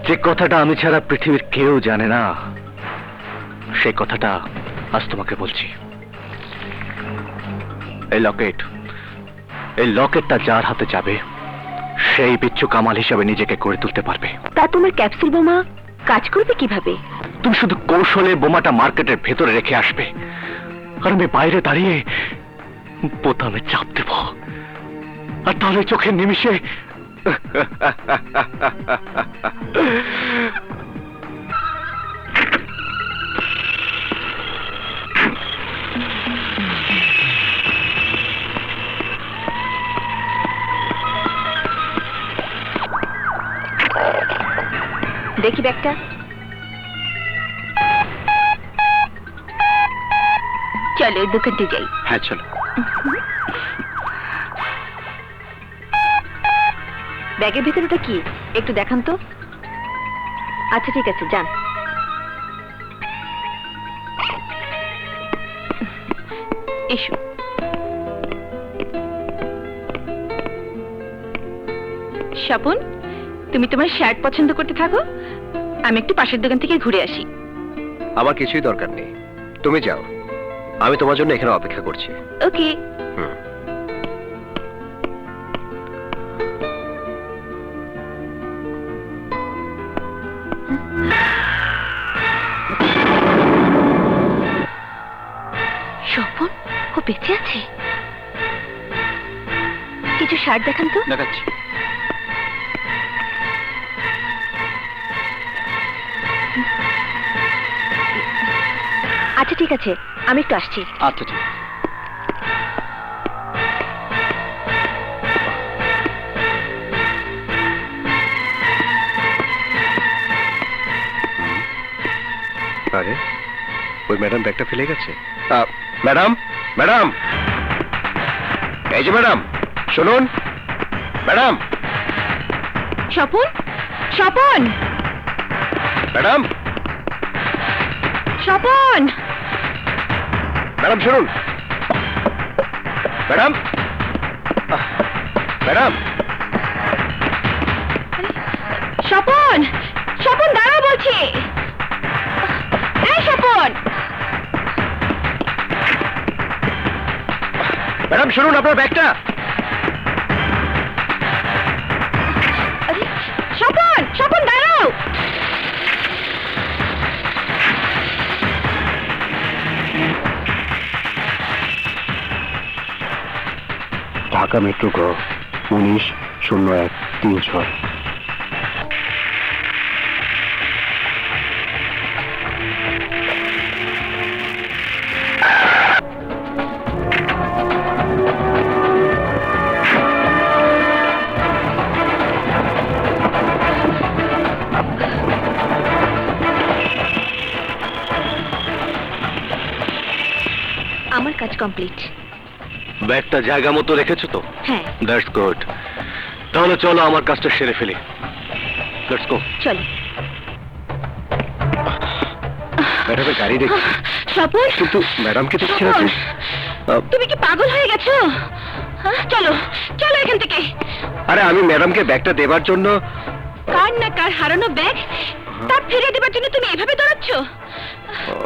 যে কথাটা আমি ছাড়া পৃথিবীর কেউ জানে না, সেই কথাটা আজ তোমাকে বলছি। এই লকেটটা যার হাতে যাবে সেই বিচ্ছু কামাল হিসাবে নিজেকে গড়ে তুলতে পারবে। তা তোমার ক্যাপসুল বোমা কাজ করবে কিভাবে? তুমি শুধু কৌশলে বোমাটা মার্কেটের ভেতরে রেখে আসবে, আর আমি বাইরে দাঁড়িয়ে বোতামে চাপ দেব, আর তাহলে চোখের নিমিষে দেখি ব্যাগটা। চলো দোকানটি যাই। হ্যাঁ চলো। ব্যাগের ভিতরটা কি একটু দেখান তো। আচ্ছা ঠিক আছে, যান। এসো। স্বপন, তুমি তোমার শার্ট পছন্দ করতে থাকো, আমি একটু পাশের দোকান থেকে ঘুরে আসি। আমার কিছুই দরকার নেই, তুমি যাও, আমি তোমার জন্য এখানে অপেক্ষা করছি। ওকে। স্বপন, ও বেঁচে আছে? কিছু শার্ট দেখান তো। দেখাচ্ছি। আচ্ছা ঠিক আছে, আমি একটু আসছি। আচ্ছা ঠিক। আরে ওই ম্যাডাম ব্যাগটা ফেলে গেছে। ম্যাডাম, ম্যাডাম, এই যে ম্যাডাম, শুনুন madam. Swapan, Swapan, madam, Swapan, madam শুনুন। ম্যাডাম, ম্যাডাম, স্বপন, স্বপন দাঁড়াও বলছি। এই স্বপন। ম্যাডাম শুনুন, আপনার ব্যাগটা। আরে, স্বপন, স্বপন দাঁড়াও। ঢাকা মেট্রো গ 190136। আমার কাজ কমপ্লিট। ব্যাগটা জায়গা মতো রেখেছো তো? হ্যাঁ। That's good. তাহলে চলো আমার কাজটা সেরে ফেলি। Let's go. চলো। ম্যাডামের গাড়ি দেখছি। স্বপন, কিন্তু ম্যাডামকে দেখছি না। তুমি কি পাগল হয়ে গেছো? চলো, চলো এখান থেকে। আরে আমি ম্যাডামকে ব্যাগটা দেবার জন্য। কার না কার হারানো ব্যাগ তা ফিরিয়ে দেবার জন্য তুমি এভাবে দৌড়াচ্ছ?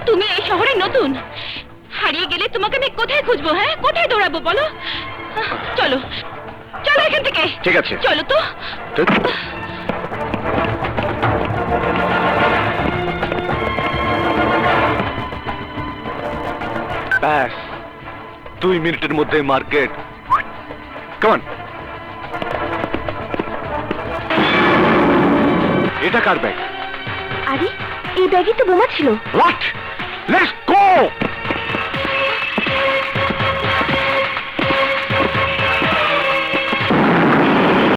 তুমি এই শহরে নতুন, হারিয়ে গেলে তোমাকে আমি কোথায় খুঁজবো? হ্যাঁ, কোথায় দৌড়াবো বলো? চলো, চলো এখান থেকে। ঠিক আছে চলো তো। ব্যাস 2 মিনিটের মধ্যে মার্কেট। Come on. এটা কার ব্যাগ? আরে এই ব্যাগে তো বোমা ছিল। হোয়াট? Let's go.